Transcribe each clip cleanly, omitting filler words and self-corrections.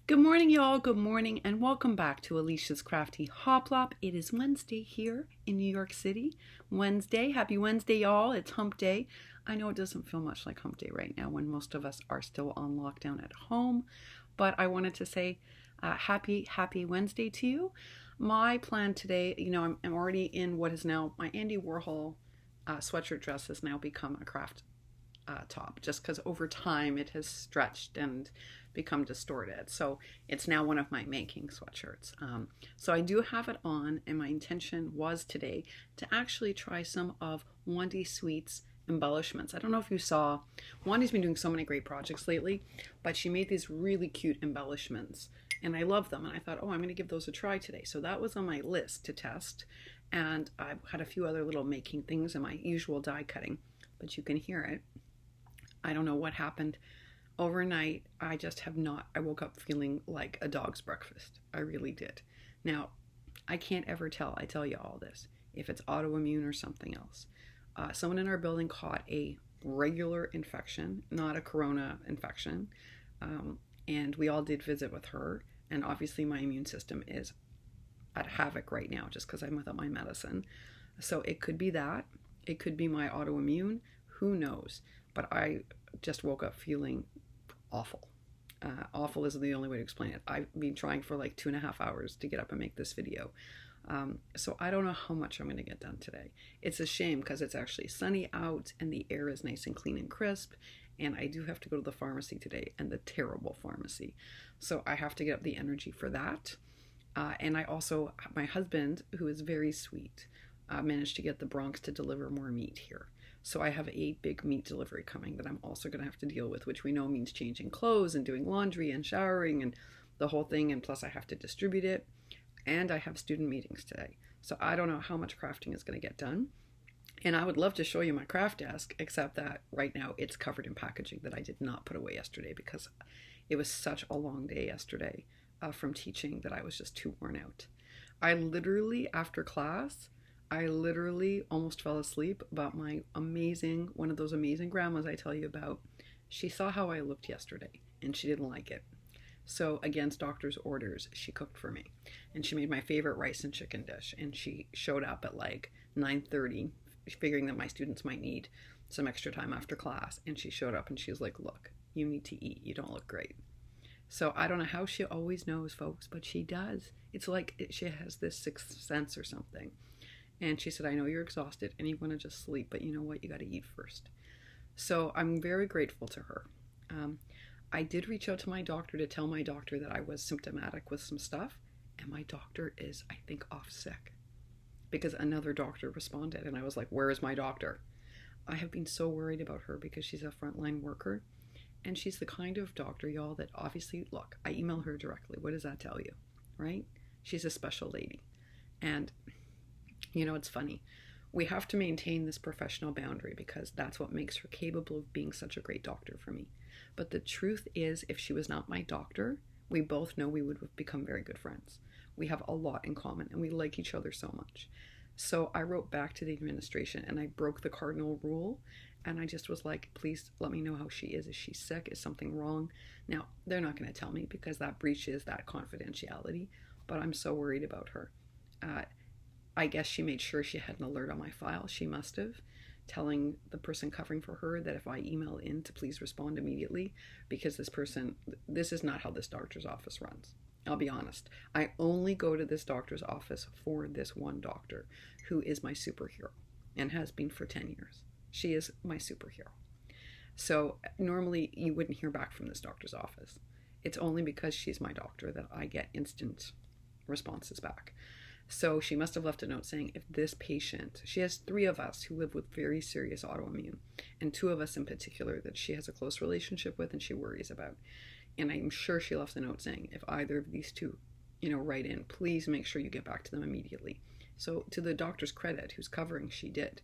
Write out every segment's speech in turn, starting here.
Good morning, y'all. Good morning, and welcome back to Alicia's Crafty Hoplop. It is Wednesday here in New York City. Wednesday. Happy Wednesday, y'all. It's Hump Day. I know it doesn't feel much like Hump Day right now when most of us are still on lockdown at home, but I wanted to say happy Wednesday to you. My plan today, I'm already in what is now my Andy Warhol sweatshirt dress has now become a craft top, just because over time it has stretched and become distorted. So it's now one of my making sweatshirts. So I do have it on, and my intention was today to actually try some of Wandy Sweet's embellishments. I don't know if you saw, Wandy's been doing so many great projects lately, but she made these really cute embellishments and I love them. And I thought, oh, I'm going to give those a try today. So that was on my list to test. And I've had a few other little making things in my usual die cutting, but you can hear it. I don't know what happened overnight. I woke up feeling like a dog's breakfast. I really did. Now, I can't ever tell, I tell you all this, if it's autoimmune or something else. Someone in our building caught a regular infection, not a corona infection. And we all did visit with her. And obviously my immune system is at havoc right now just because I'm without my medicine. So it could be that. It could be my autoimmune. Who knows? But I just woke up feeling awful. Awful is the only way to explain it. I've been trying for like 2.5 hours to get up and make this video. So I don't know how much I'm going to get done today. It's a shame because it's actually sunny out and the air is nice and clean and crisp. And I do have to go to the pharmacy today, and the terrible pharmacy. So I have to get up the energy for that. And I also, my husband, who is very sweet, managed to get the Bronx to deliver more meat here. So I have a big meat delivery coming that I'm also going to have to deal with, which we know means changing clothes and doing laundry and showering and the whole thing. And plus I have to distribute it. And I have student meetings today. So I don't know how much crafting is going to get done. And I would love to show you my craft desk, except that right now it's covered in packaging that I did not put away yesterday because it was such a long day yesterday from teaching that I was just too worn out. I literally, after class, almost fell asleep, but one of those amazing grandmas I tell you about, she saw how I looked yesterday and she didn't like it. So against doctor's orders, she cooked for me and she made my favorite rice and chicken dish. And she showed up at like 9:30, figuring that my students might need some extra time after class. And she showed up and she was like, look, you need to eat. You don't look great. So I don't know how she always knows, folks, but she does. It's like she has this sixth sense or something. And she said, I know you're exhausted and you want to just sleep, but you know what? You got to eat first. So I'm very grateful to her. I did reach out to my doctor to tell my doctor that I was symptomatic with some stuff. And my doctor is, I think, off sick because another doctor responded. And I was like, where is my doctor? I have been so worried about her because she's a frontline worker. And she's the kind of doctor, y'all, that obviously, look, I email her directly. What does that tell you, right? She's a special lady. And you know, it's funny. We have to maintain this professional boundary because that's what makes her capable of being such a great doctor for me. But the truth is, if she was not my doctor, we both know we would have become very good friends. We have a lot in common and we like each other so much. So I wrote back to the administration and I broke the cardinal rule. And I just was like, please let me know how she is. Is she sick? Is something wrong? Now, they're not going to tell me because that breaches that confidentiality. But I'm so worried about her. I guess she made sure she had an alert on my file. She must have, telling the person covering for her that if I email in to please respond immediately, because this is not how this doctor's office runs. I'll be honest. I only go to this doctor's office for this one doctor who is my superhero and has been for 10 years. She is my superhero. So normally you wouldn't hear back from this doctor's office. It's only because she's my doctor that I get instant responses back. So she must have left a note saying if this patient, she has 3 of us who live with very serious autoimmune, and 2 of us in particular that she has a close relationship with and she worries about. And I'm sure she left a note saying if either of these 2, write in, please make sure you get back to them immediately. So to the doctor's credit, who's covering, she did.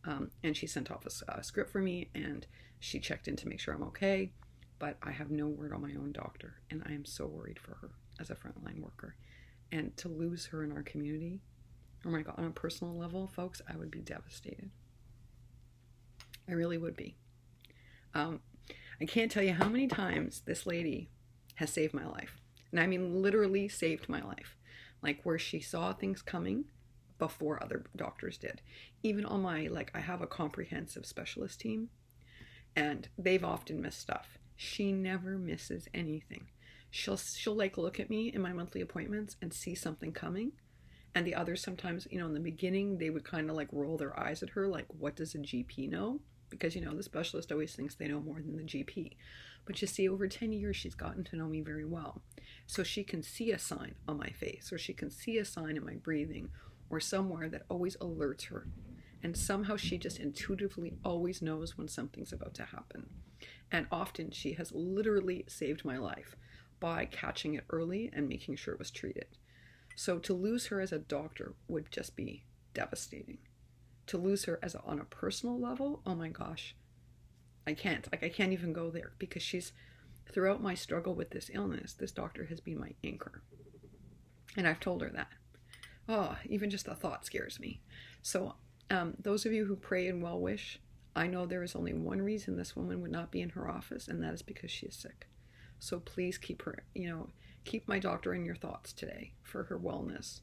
And she sent off a script for me and she checked in to make sure I'm okay. But I have no word on my own doctor and I am so worried for her as a frontline worker. And to lose her in our community, oh my God, on a personal level, folks, I would be devastated. I really would be. I can't tell you how many times this lady has saved my life. And I mean literally saved my life. Like where she saw things coming before other doctors did. Even on my, like, I have a comprehensive specialist team, and they've often missed stuff. She never misses anything. She'll like look at me in my monthly appointments and see something coming. And the others sometimes, in the beginning, they would kind of like roll their eyes at her, like, what does a GP know? Because, the specialist always thinks they know more than the GP. But you see, over 10 years, she's gotten to know me very well. So she can see a sign on my face, or she can see a sign in my breathing, or somewhere that always alerts her. And somehow she just intuitively always knows when something's about to happen. And often she has literally saved my life by catching it early and making sure it was treated. So to lose her as a doctor would just be devastating. To lose her on a personal level, oh my gosh, I can't even go there, because throughout my struggle with this illness, this doctor has been my anchor. And I've told her that. Oh, even just the thought scares me. So those of you who pray and well wish, I know there is only one reason this woman would not be in her office, and that is because she is sick. So please keep her, keep my doctor in your thoughts today for her wellness.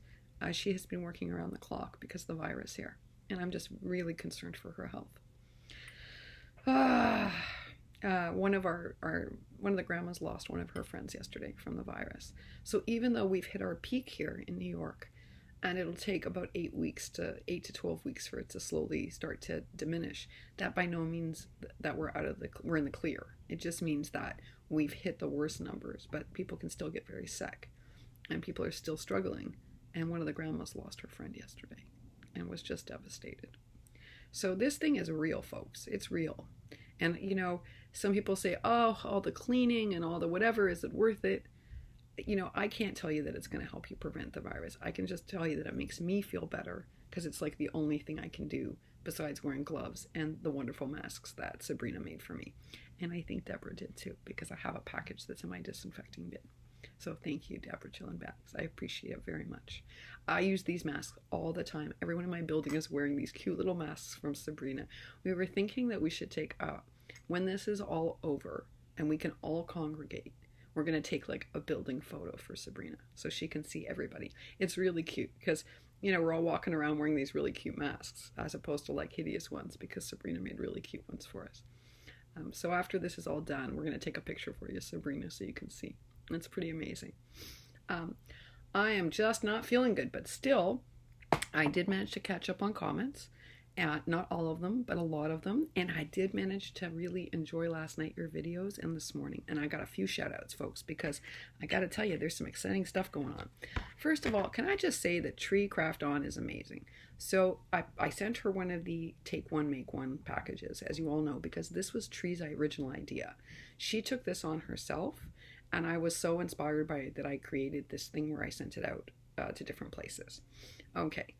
She has been working around the clock because of the virus here, and I'm just really concerned for her health. One of the grandmas lost one of her friends yesterday from the virus. So even though we've hit our peak here in New York, and it'll take about 8 to 12 weeks for it to slowly start to diminish, that by no means that we're in the clear. It just means that we've hit the worst numbers, but people can still get very sick, and people are still struggling. And one of the grandmas lost her friend yesterday and was just devastated. So this thing is real, folks. It's real. And some people say, oh, all the cleaning and all the whatever, is it worth it? I can't tell you that it's going to help you prevent the virus. I can just tell you that it makes me feel better, because it's like the only thing I can do besides wearing gloves and the wonderful masks that Sabrina made for me. And I think Deborah did too, because I have a package that's in my disinfecting bin. So thank you, Deborah Chillin' Bags. I appreciate it very much. I use these masks all the time. Everyone in my building is wearing these cute little masks from Sabrina. We were thinking that we should take, when this is all over and we can all congregate, we're going to take like a building photo for Sabrina so she can see everybody. It's really cute because, we're all walking around wearing these really cute masks as opposed to like hideous ones, because Sabrina made really cute ones for us. So after this is all done, we're going to take a picture for you, Sabrina, so you can see. It's pretty amazing. I am just not feeling good, but still, I did manage to catch up on comments. Not all of them, but a lot of them. And I did manage to really enjoy last night, your videos, and this morning. And I got a few shout outs, folks, because I got to tell you, there's some exciting stuff going on. First of all, can I just say that Tree Craft On is amazing. So I sent her one of the Take One, Make One packages, as you all know, because this was Tree's original idea. She took this on herself, and I was so inspired by it that I created this thing where I sent it out to different places. Okay,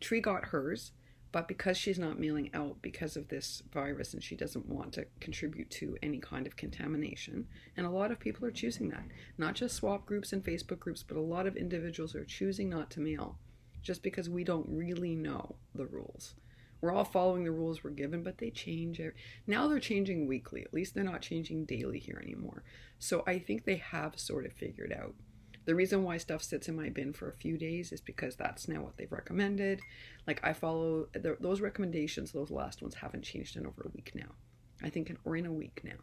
Tree got hers. But because she's not mailing out because of this virus, and she doesn't want to contribute to any kind of contamination, and a lot of people are choosing that, not just swap groups and Facebook groups, but a lot of individuals are choosing not to mail just because we don't really know the rules. We're all following the rules we're given, but they change. Now they're changing weekly. At least they're not changing daily here anymore. So I think they have sort of figured out. The reason why stuff sits in my bin for a few days is because that's now what they've recommended. Like, I follow those recommendations. Those last ones haven't changed in over a week now. I think in a week now.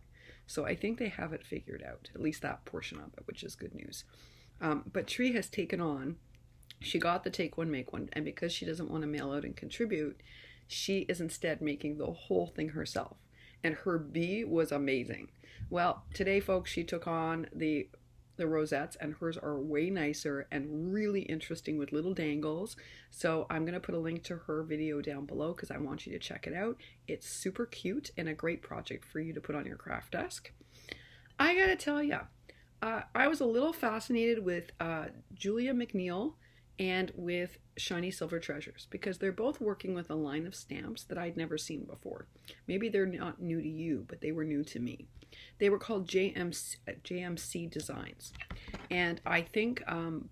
So I think they have it figured out, at least that portion of it, which is good news. But Tree has taken on, she got the Take One, Make One, and because she doesn't want to mail out and contribute, she is instead making the whole thing herself. And her bee was amazing. Well, today, folks, she took on the rosettes, and hers are way nicer and really interesting with little dangles. So I'm going to put a link to her video down below because I want you to check it out. It's super cute and a great project for you to put on your craft desk. I got to tell you, I was a little fascinated with Julia McNeill and with Shiny Silver Treasures, because they're both working with a line of stamps that I'd never seen before. Maybe they're not new to you, but they were new to me. They were called MCMC Designs, and I think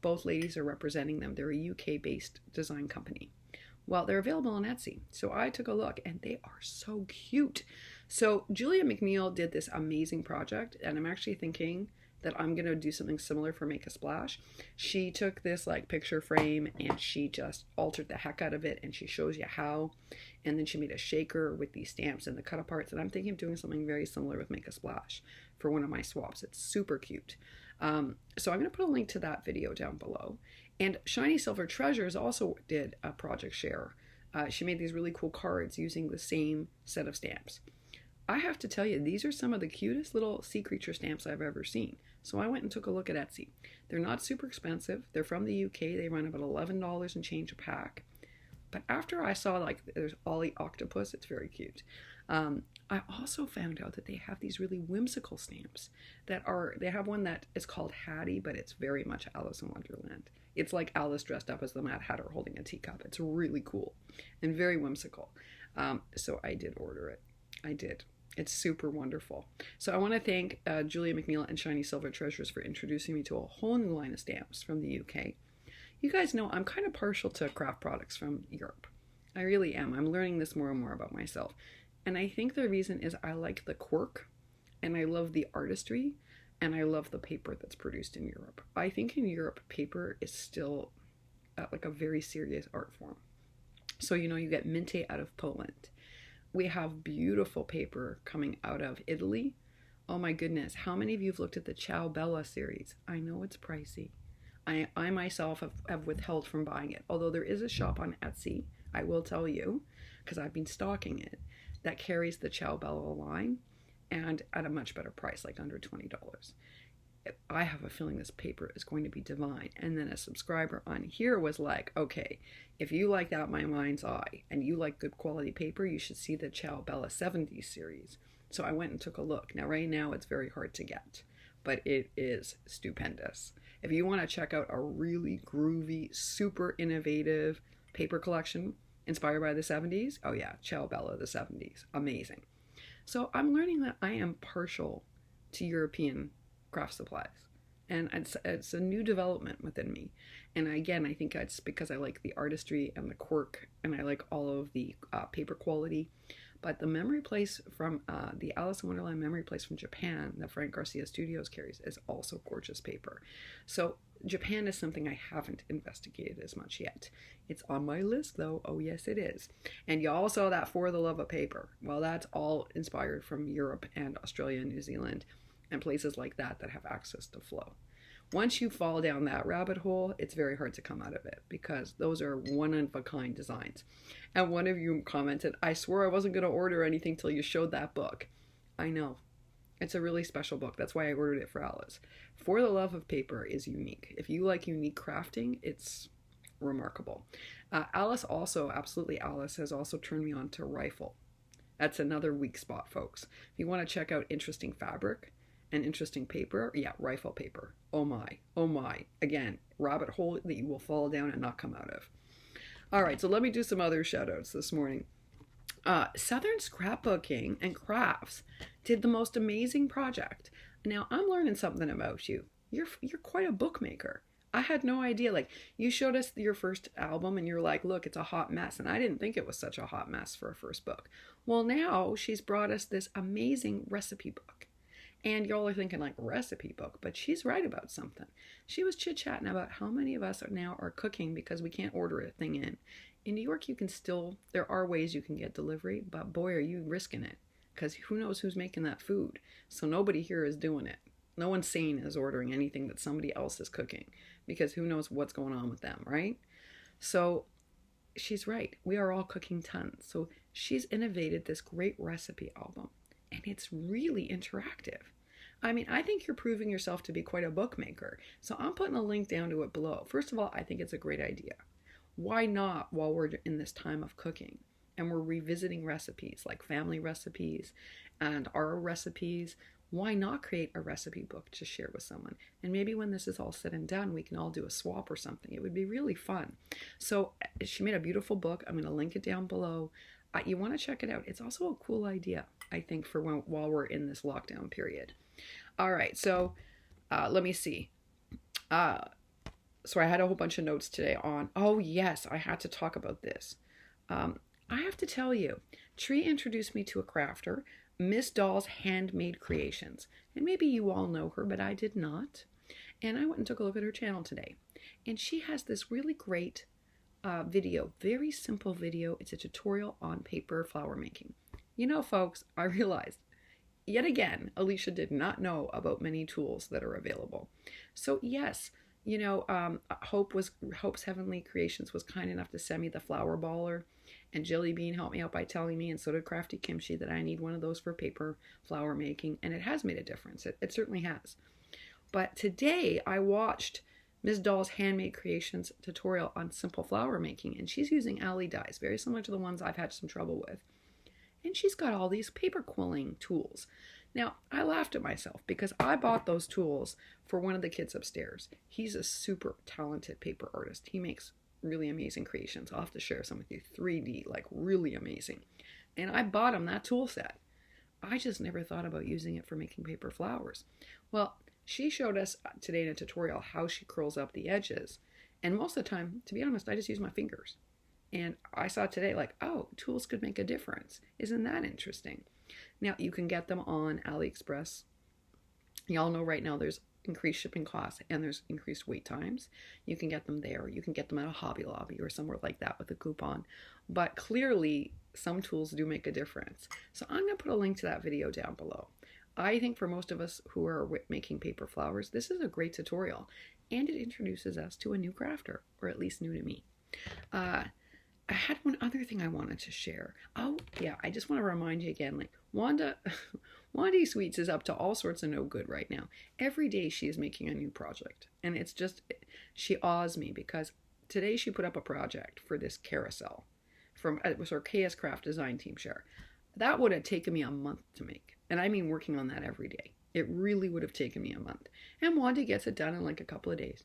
both ladies are representing them. They're a UK-based design company. Well, they're available on Etsy, so I took a look, and they are so cute. So Julia McNeill did this amazing project, and I'm actually thinking that I'm going to do something similar for Make a Splash. She took this like picture frame and she just altered the heck out of it, and she shows you how. And then she made a shaker with these stamps and the cut aparts. And I'm thinking of doing something very similar with Make a Splash for one of my swaps. It's super cute. So I'm going to put a link to that video down below. And Shiny Silver Treasures also did a project share. She made these really cool cards using the same set of stamps. I have to tell you, these are some of the cutest little sea creature stamps I've ever seen. So I went and took a look at Etsy. They're not super expensive. They're from the UK. They run about $11 and change a pack. But after I saw like there's Ollie Octopus, it's very cute. I also found out that they have these really whimsical stamps they have one that is called Hattie, but it's very much Alice in Wonderland. It's like Alice dressed up as the Mad Hatter holding a teacup. It's really cool and very whimsical. So I did order it. I did. It's super wonderful. So I want to thank Julia McNeill and Shiny Silver Treasures for introducing me to a whole new line of stamps from the UK. You guys know I'm kind of partial to craft products from Europe. I really am. I'm learning this more and more about myself. And I think the reason is I like the quirk, and I love the artistry, and I love the paper that's produced in Europe. I think in Europe, paper is still like a very serious art form. So, you know, you get Minte out of Poland. We have beautiful paper coming out of Italy. Oh my goodness, how many of you have looked at the Ciao Bella series? I know it's pricey. I myself have withheld from buying it, although there is a shop on Etsy, I will tell you, because I've been stalking it, that carries the Ciao Bella line and at a much better price, like under $20. I have a feeling this paper is going to be divine. And then a subscriber on here was like, okay, if you like that My Mind's Eye and you like good quality paper, you should see the Ciao Bella 70s series. So I went and took a look. Now, right now, it's very hard to get, but it is stupendous. If you want to check out a really groovy, super innovative paper collection inspired by the 70s, oh yeah, Ciao Bella, the 70s, amazing. So I'm learning that I am partial to European craft supplies, and it's a new development within me. And again, I think it's because I like the artistry and the quirk, and I like all of the paper quality. But the memory place from the Alice in Wonderland memory place from Japan that Frank Garcia Studios carries is also gorgeous paper. So Japan is something I haven't investigated as much yet. It's on my list though. Oh yes, it is. And you all saw that For the Love of Paper. Well, that's all inspired from Europe and Australia and New Zealand and places like that that have access to flow. Once you fall down that rabbit hole, it's very hard to come out of it because those are one-of-a-kind designs. And one of you commented, I swore I wasn't going to order anything till you showed that book. I know. It's a really special book. That's why I ordered it for Alice. For the Love of Paper is unique. If you like unique crafting, it's remarkable. Alice also, absolutely Alice, has also turned me on to rifle. That's another weak spot, folks. If you want to check out interesting fabric and interesting paper, yeah, rifle paper. Oh my. Again, rabbit hole that you will fall down and not come out of. All right, so let me do some other shout outs this morning. Southern Scrapbooking and Crafts did the most amazing project. Now, I'm learning something about you. You're quite a bookmaker. I had no idea. Like, you showed us your first album and you're like, look, it's a hot mess. And I didn't think it was such a hot mess for a first book. Well, now she's brought us this amazing recipe book. And y'all are thinking like recipe book, but she's right about something. She was chit-chatting about how many of us now are cooking because we can't order a thing in. In New York, you can still, there are ways you can get delivery, but boy, are you risking it. Because who knows who's making that food. So nobody here is doing it. No one sane is ordering anything that somebody else is cooking because who knows what's going on with them, right? So she's right. We are all cooking tons. So she's innovated this great recipe album and it's really interactive. I mean, I think you're proving yourself to be quite a bookmaker. So I'm putting a link down to it below. First of all, I think it's a great idea. Why not while we're in this time of cooking and we're revisiting recipes like family recipes and our recipes? Why not create a recipe book to share with someone? And maybe when this is all said and done, we can all do a swap or something. It would be really fun. So she made a beautiful book. I'm going to link it down below. You want to check it out. It's also a cool idea, I think, for while we're in this lockdown period. All right, so let me see. So I had a whole bunch of notes today on, oh yes, I had to talk about this. I have to tell you, Tree introduced me to a crafter. Miss Doll's Handmade Creations. And maybe you all know her, but I did not. And I went and took a look at her channel today. And she has this really great video, very simple video. It's a tutorial on paper flower making. You know, folks, I realized yet again, Alicia did not know about many tools that are available. So yes, you know, Hope's Heavenly Creations was kind enough to send me the flower baller, and Jelly Bean helped me out by telling me, and so did Crafty Kimchi, that I need one of those for paper flower making, and it has made a difference. It certainly has. But today I watched Ms. Doll's Handmade Creations tutorial on simple flower making, and she's using alley dyes, very similar to the ones I've had some trouble with. And she's got all these paper quilling tools. Now, I laughed at myself because I bought those tools for one of the kids upstairs. He's a super talented paper artist. He makes really amazing creations. I'll have to share some with you. 3D, like really amazing. And I bought him that tool set. I just never thought about using it for making paper flowers. Well, she showed us today in a tutorial how she curls up the edges. And most of the time, to be honest, I just use my fingers. And I saw today, like, oh, tools could make a difference. Isn't that interesting? Now, you can get them on AliExpress. Y'all know right now there's increased shipping costs and there's increased wait times. You can get them there. You can get them at a Hobby Lobby or somewhere like that with a coupon. But clearly, some tools do make a difference. So I'm going to put a link to that video down below. I think for most of us who are making paper flowers, this is a great tutorial. And it introduces us to a new crafter, or at least new to me. I had one other thing I wanted to share. Oh, yeah, I just want to remind you again, like, Wandy Sweets is up to all sorts of no good right now. Every day she is making a new project. And it's just, she awes me because today she put up a project for this carousel. It was her KS Craft design team share. That would have taken me a month to make. And I mean working on that every day. It really would have taken me a month. And Wandy gets it done in like a couple of days.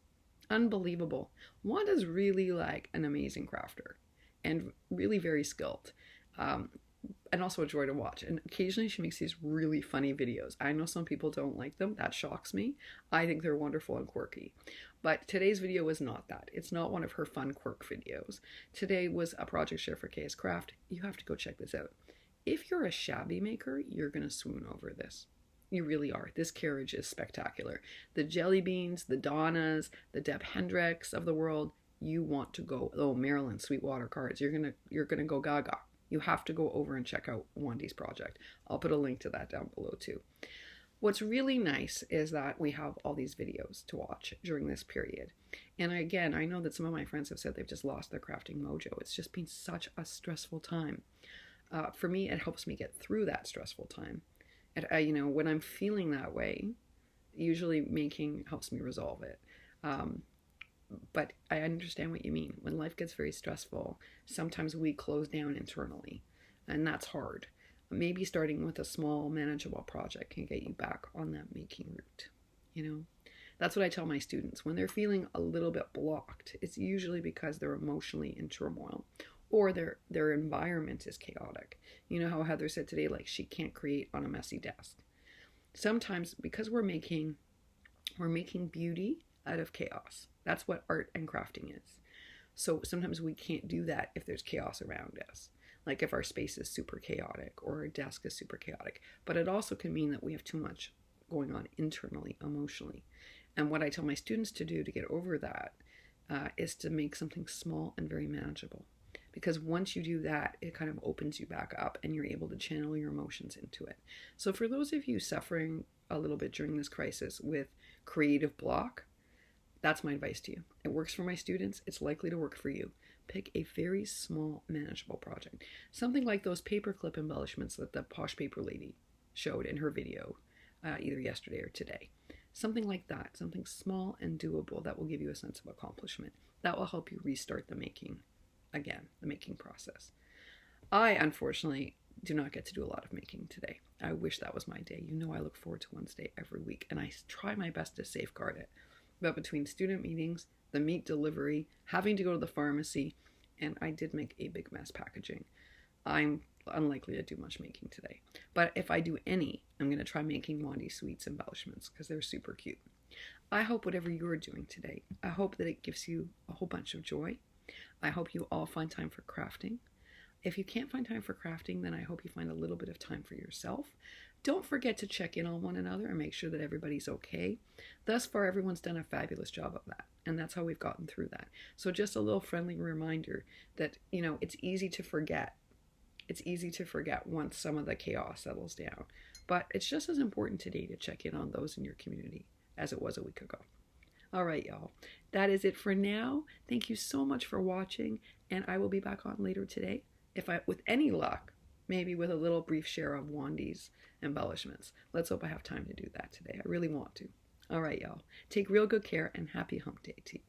Unbelievable. Wanda's really like an amazing crafter. And really very skilled, and also a joy to watch. And occasionally she makes these really funny videos. I know some people don't like them. That shocks me. I think they're wonderful and quirky. But today's video was not that. It's not one of her fun quirk videos. Today was a project share for KS Craft. You have to go check this out. If you're a shabby maker, you're going to swoon over this. You really are. This carriage is spectacular. The Jelly Beans, the Donnas, the Deb Hendricks of the world, you want to go, oh, Maryland Sweetwater cards, you're gonna go gaga. You have to go over and check out Wandy's project. I'll put a link to that down below too. What's really nice is that we have all these videos to watch during this period. And again, I know that some of my friends have said they've just lost their crafting mojo. It's just been such a stressful time. For me, it helps me get through that stressful time. And you know, when I'm feeling that way, usually making helps me resolve it. But I understand what you mean. When life gets very stressful, sometimes we close down internally, and that's hard. Maybe starting with a small, manageable project can get you back on that making route. You know, that's what I tell my students. When they're feeling a little bit blocked, it's usually because they're emotionally in turmoil, or their environment is chaotic. You know how Heather said today, like, she can't create on a messy desk. Sometimes because we're making beauty out of chaos. That's what art and crafting is. So sometimes we can't do that if there's chaos around us. Like if our space is super chaotic or our desk is super chaotic. But it also can mean that we have too much going on internally, emotionally. And what I tell my students to do to get over that is to make something small and very manageable. Because once you do that, it kind of opens you back up and you're able to channel your emotions into it. So for those of you suffering a little bit during this crisis with creative block, that's my advice to you. It works for my students. It's likely to work for you. Pick a very small, manageable project. Something like those paperclip embellishments that the Posh Paper Lady showed in her video, either yesterday or today. Something like that. Something small and doable that will give you a sense of accomplishment. That will help you restart the making again, the making process. I, unfortunately, do not get to do a lot of making today. I wish that was my day. You know I look forward to Wednesday every week, and I try my best to safeguard it. But between student meetings, the meat delivery, having to go to the pharmacy, and I did make a big mess packaging, I'm unlikely to do much making today. But if I do any, I'm going to try making Wandy Sweets embellishments because they're super cute. I hope whatever you're doing today, I hope that it gives you a whole bunch of joy. I hope you all find time for crafting. If you can't find time for crafting, then I hope you find a little bit of time for yourself. Don't forget to check in on one another and make sure that everybody's okay. Thus far, everyone's done a fabulous job of that, and that's how we've gotten through that. So just a little friendly reminder that, you know, it's easy to forget. It's easy to forget once some of the chaos settles down. But it's just as important today to check in on those in your community as it was a week ago. All right, y'all. That is it for now. Thank you so much for watching, and I will be back on later today, with any luck, maybe with a little brief share of Wandy's embellishments. Let's hope I have time to do that today. I really want to. All right, y'all. Take real good care, and happy hump day to you.